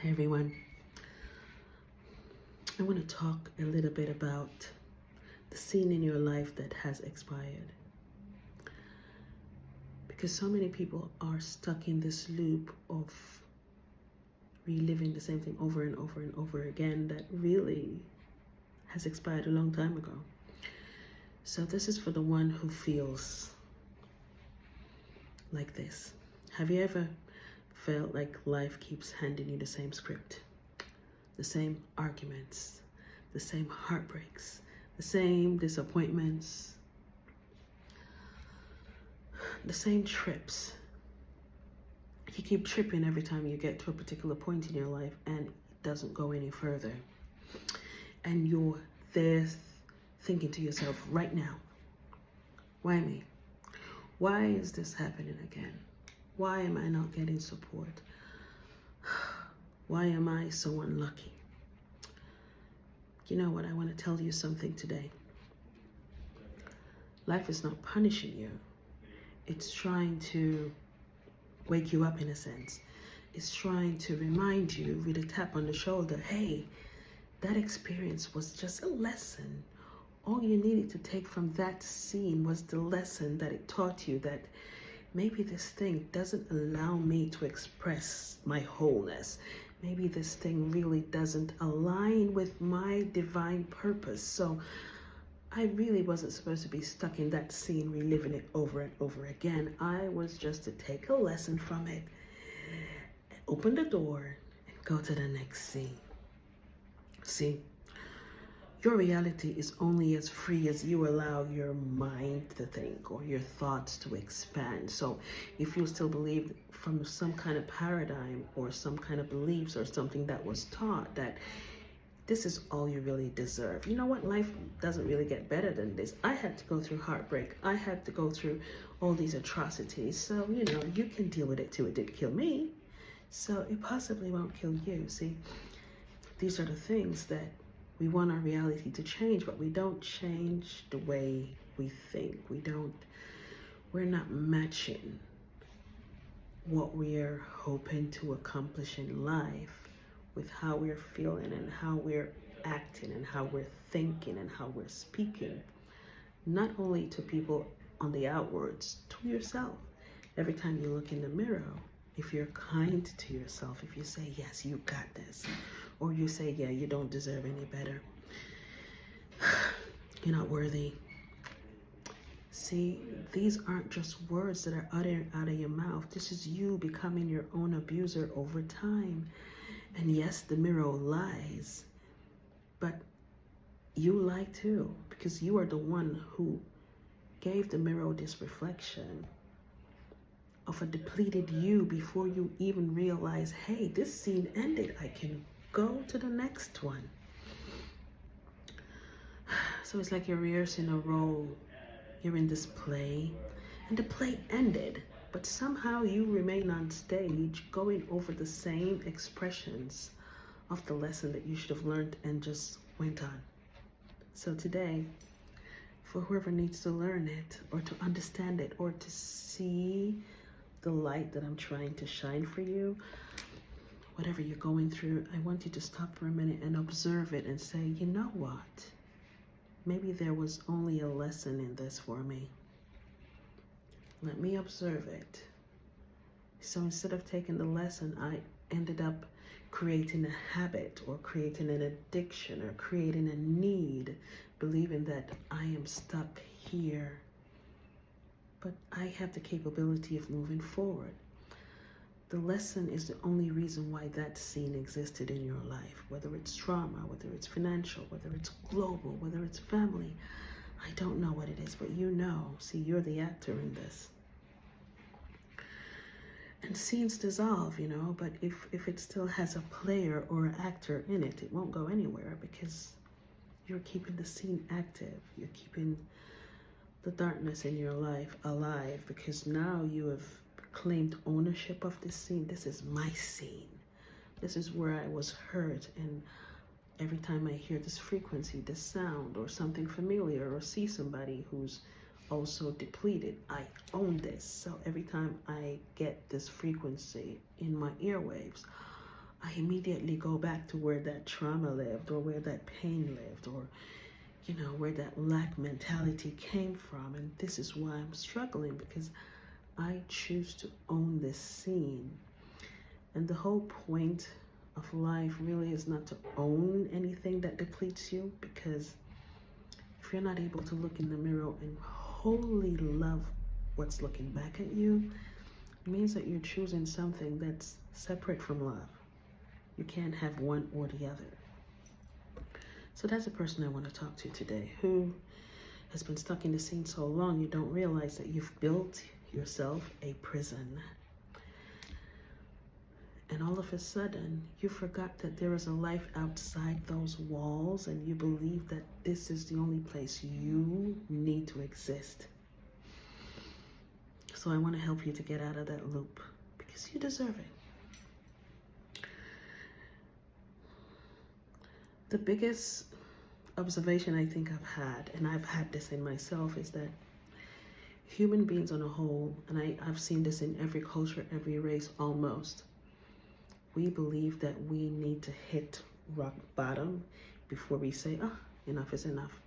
Hey everyone, I want to talk a little bit about the scene in your life that has expired. Because so many people are stuck in this loop of reliving the same thing over and over and over again that really has expired a long time ago. So this is for the one who feels like this. Have you ever felt like life keeps handing you the same script? The same arguments, the same heartbreaks, the same disappointments, the same trips. You keep tripping every time you get to a particular point in your life and it doesn't go any further. And you're there thinking to yourself right now, why me? Why is this happening again? Why am I not getting support? Why am I so unlucky? You know what? I want to tell you something today. Life is not punishing you. It's trying to wake you up in a sense. It's trying to remind you with a tap on the shoulder, hey, that experience was just a lesson. All you needed to take from that scene was the lesson that it taught you, that maybe this thing doesn't allow me to express my wholeness. Maybe this thing really doesn't align with my divine purpose. So I really wasn't supposed to be stuck in that scene, reliving it over and over again. I was just to take a lesson from it, open the door, and go to the next scene. See, your reality is only as free as you allow your mind to think or your thoughts to expand. So if you still believe from some kind of paradigm or some kind of beliefs or something that was taught that this is all you really deserve. You know what? Life doesn't really get better than this. I had to go through heartbreak. I had to go through all these atrocities. So, you can deal with it too. It didn't kill me. So it possibly won't kill you. See, these are the things that we want our reality to change, but we don't change the way we think. We're not matching what we're hoping to accomplish in life with how we're feeling and how we're acting and how we're thinking and how we're speaking. Not only to people on the outwards, to yourself. Every time you look in the mirror, if you're kind to yourself, if you say, yes, you got this, or you say, yeah, you don't deserve any better, you're not worthy. See, these aren't just words that are uttered out of your mouth. This is you becoming your own abuser over time. And yes, the mirror lies, but you lie too, because you are the one who gave the mirror this reflection of a depleted you before you even realize, hey, this scene ended. I can go to the next one. So it's like you're rehearsing a role. You're in this play, and the play ended, but somehow you remain on stage going over the same expressions of the lesson that you should have learned and just went on. So today, for whoever needs to learn it or to understand it or to see the light that I'm trying to shine for you, whatever you're going through, I want you to stop for a minute and observe it and say, you know what? Maybe there was only a lesson in this for me. Let me observe it. So instead of taking the lesson, I ended up creating a habit or creating an addiction or creating a need, believing that I am stuck here. But I have the capability of moving forward. The lesson is the only reason why that scene existed in your life, whether it's trauma, whether it's financial, whether it's global, whether it's family. I don't know what it is, but you know. See, you're the actor in this. And scenes dissolve, but if it still has a player or an actor in it, it won't go anywhere because you're keeping the scene active. You're keeping the darkness in your life alive because now you have claimed ownership of this scene. This is my scene. This is where I was hurt, and every time I hear this frequency, this sound, or something familiar, or see somebody who's also depleted, I own this. So every time I get this frequency in my earwaves, I immediately go back to where that trauma lived, or where that pain lived, or where that lack mentality came from. And this is why I'm struggling, because I choose to own this scene. And the whole point of life really is not to own anything that depletes you, because if you're not able to look in the mirror and wholly love what's looking back at you, it means that you're choosing something that's separate from love. You can't have one or the other. So that's a person I want to talk to today, who has been stuck in the scene so long you don't realize that you've built yourself a prison. And all of a sudden, you forgot that there is a life outside those walls, and you believe that this is the only place you need to exist. So I want to help you to get out of that loop, because you deserve it. The biggest observation I think I've had, and I've had this in myself, is that human beings on a whole, and I've seen this in every culture, every race almost, we believe that we need to hit rock bottom before we say, oh, enough is enough.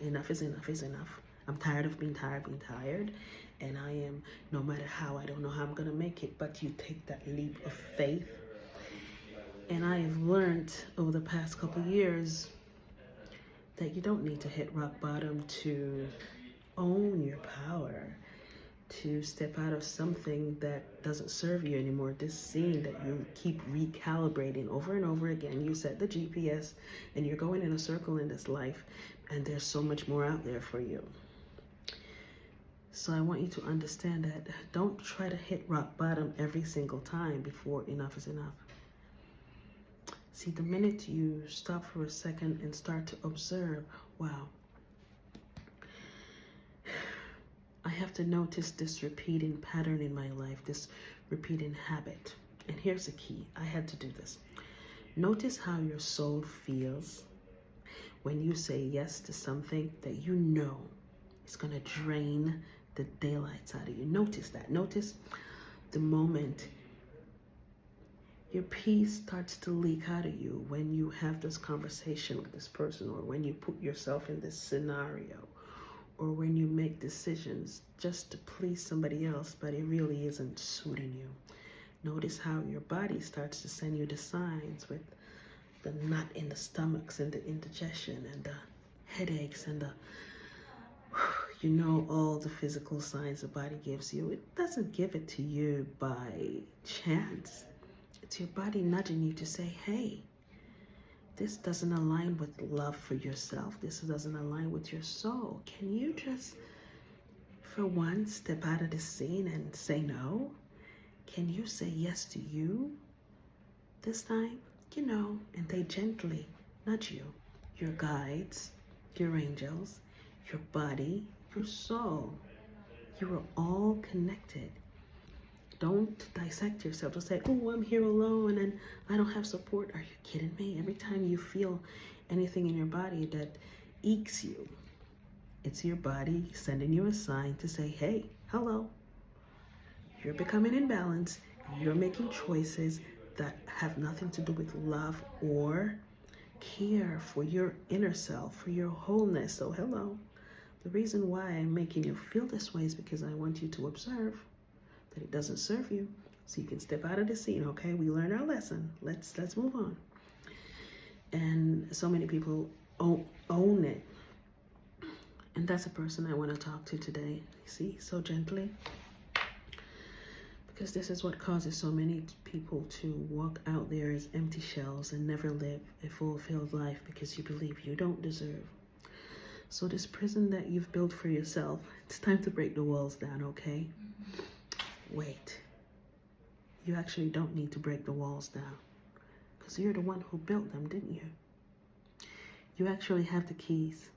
Enough is enough is enough. I'm tired of being tired. And I am, no matter how, I don't know how I'm going to make it. But you take that leap of faith. And I have learned over the past couple of years that you don't need to hit rock bottom to own your power, to step out of something that doesn't serve you anymore. This scene that you keep recalibrating over and over again. You set the GPS and you're going in a circle in this life, and there's so much more out there for you. So I want you to understand that don't try to hit rock bottom every single time before enough is enough. See, the minute you stop for a second and start to observe, wow, I have to notice this repeating pattern in my life, this repeating habit. And here's the key. I had to do this. Notice how your soul feels when you say yes to something that you know is going to drain the daylights out of you. Notice that. Notice the moment your peace starts to leak out of you when you have this conversation with this person, or when you put yourself in this scenario, or when you make decisions just to please somebody else, but it really isn't suiting you. Notice how your body starts to send you the signs with the knot in the stomachs and the indigestion and the headaches and the, all the physical signs the body gives you. It doesn't give it to you by chance. It's your body nudging you to say, hey, this doesn't align with love for yourself. This doesn't align with your soul. Can you just, for once, step out of the scene and say no? Can you say yes to you this time? And they gently nudge you. Your guides, your angels, your body, your soul. You are all connected. Don't dissect yourself. Don't say, oh, I'm here alone and I don't have support. Are you kidding me? Every time you feel anything in your body that aches you, it's your body sending you a sign to say, hey, hello. You're becoming imbalanced. You're making choices that have nothing to do with love or care for your inner self, for your wholeness. So hello. The reason why I'm making you feel this way is because I want you to observe that it doesn't serve you, so you can step out of the scene. Okay, we learned our lesson. Let's move on. And so many people own it, and that's a person I want to talk to today. See, so gently, because this is what causes so many people to walk out there as empty shells and never live a fulfilled life, because you believe you don't deserve. So this prison that you've built for yourself, it's time to break the walls down. Okay. Wait, you actually don't need to break the walls down, because you're the one who built them, didn't you? You actually have the keys.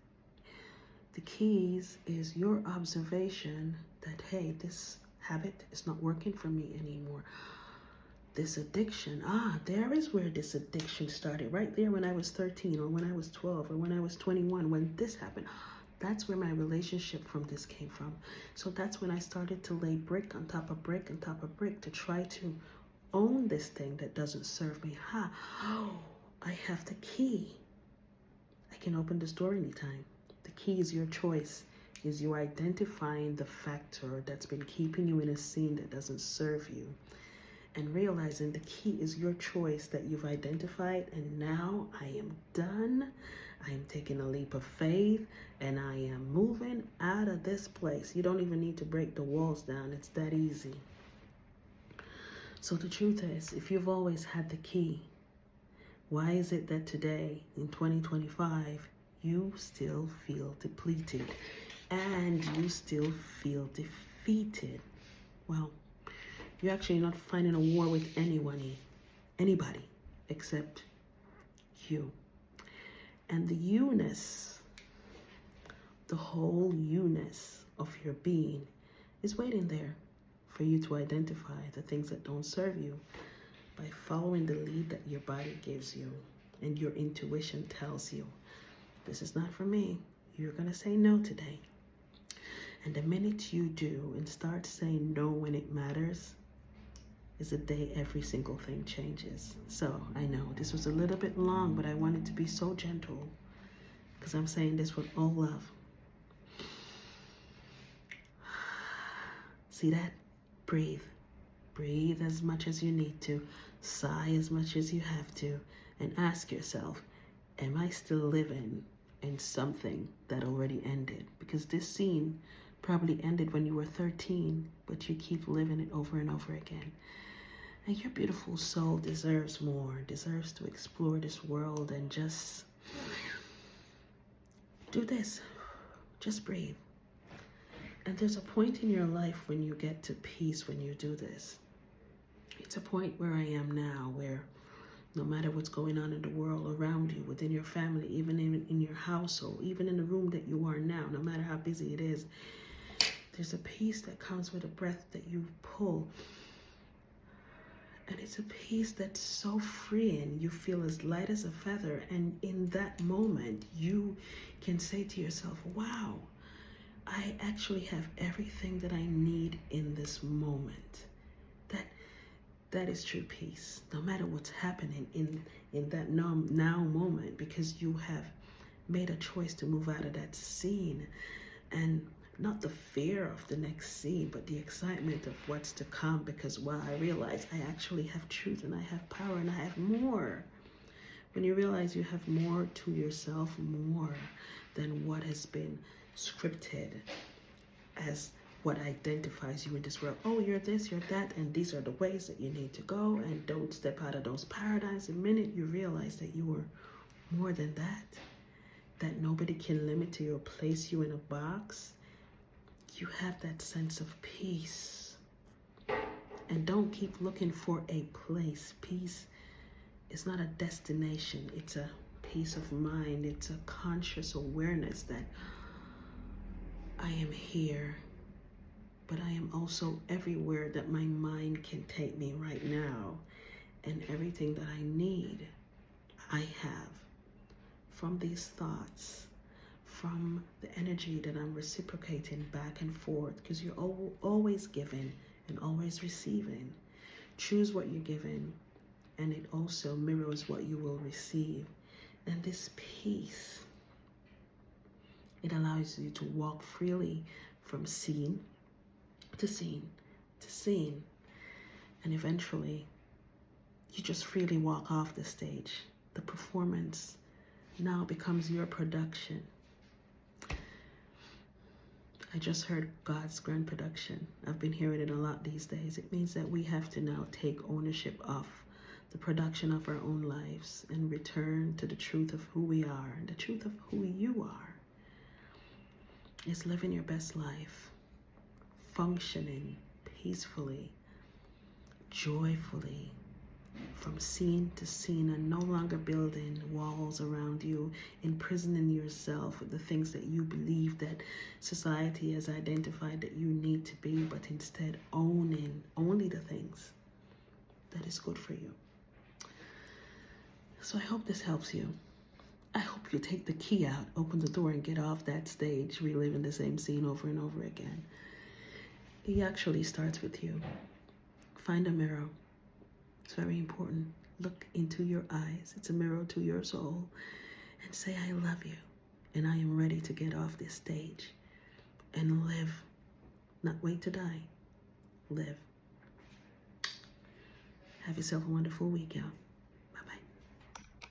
The keys is your observation that, hey, this habit is not working for me anymore. This addiction, there is where this addiction started, right there when I was 13 or when I was 12 or when I was 21, when this happened. That's where my relationship from this came from. So that's when I started to lay brick on top of brick on top of brick to try to own this thing that doesn't serve me. Oh, I have the key. I can open this door anytime. The key is your choice, is you identifying the factor that's been keeping you in a scene that doesn't serve you, and realizing the key is your choice that you've identified, and now I am done. I am taking a leap of faith, and I am moving out of this place. You don't even need to break the walls down. It's that easy. So the truth is, if you've always had the key, why is it that today, in 2025, you still feel depleted and you still feel defeated? Well, you're actually not fighting a war with anybody, except you. And the you-ness, the whole you-ness of your being is waiting there for you to identify the things that don't serve you by following the lead that your body gives you and your intuition tells you, this is not for me. You're going to say no today. And the minute you do and start saying no when it matters, is the day every single thing changes. So I know this was a little bit long, but I wanted to be so gentle because I'm saying this with all love. See that? Breathe. Breathe as much as you need to. Sigh as much as you have to. And ask yourself, am I still living in something that already ended? Because this scene probably ended when you were 13, but you keep living it over and over again. And your beautiful soul deserves more, deserves to explore this world and just do this. Just breathe. And there's a point in your life when you get to peace when you do this. It's a point where I am now, where no matter what's going on in the world around you, within your family, even in your household, even in the room that you are now, no matter how busy it is, there's a peace that comes with a breath that you pull. And it's a peace that's so freeing. You feel as light as a feather. And in that moment, you can say to yourself, wow, I actually have everything that I need in this moment. That is true peace. No matter what's happening in that now moment, because you have made a choice to move out of that scene. And not the fear of the next scene, but the excitement of what's to come, because I realize I actually have truth and I have power and I have more. When you realize you have more to yourself, more than what has been scripted as what identifies you in this world. Oh, you're this, you're that, and these are the ways that you need to go, and don't step out of those paradigms. The minute you realize that you are more than that nobody can limit you or place you in a box, you have that sense of peace. And don't keep looking for a place. Peace is not a destination. It's a peace of mind. It's a conscious awareness that I am here, but I am also everywhere that my mind can take me right now. And everything that I need, I have from these thoughts, from the energy that I'm reciprocating back and forth, because you're always giving and always receiving. Choose what you're giving, and it also mirrors what you will receive. And this peace, it allows you to walk freely from scene to scene to scene, and eventually you just freely walk off the stage. The performance now becomes your production. I just heard God's grand production. I've been hearing it a lot these days. It means that we have to now take ownership of the production of our own lives and return to the truth of who we are. And the truth of who you are is living your best life, functioning peacefully, joyfully, from scene to scene, and no longer building walls around you, imprisoning yourself with the things that you believe that society has identified that you need to be, but instead owning only the things that is good for you. So I hope this helps you. I hope you take the key out, open the door, and get off that stage, reliving the same scene over and over again. It actually starts with you. Find a mirror. It's very important. Look into your eyes. It's a mirror to your soul. And say, I love you. And I am ready to get off this stage and live. Not wait to die. Live. Have yourself a wonderful week, y'all.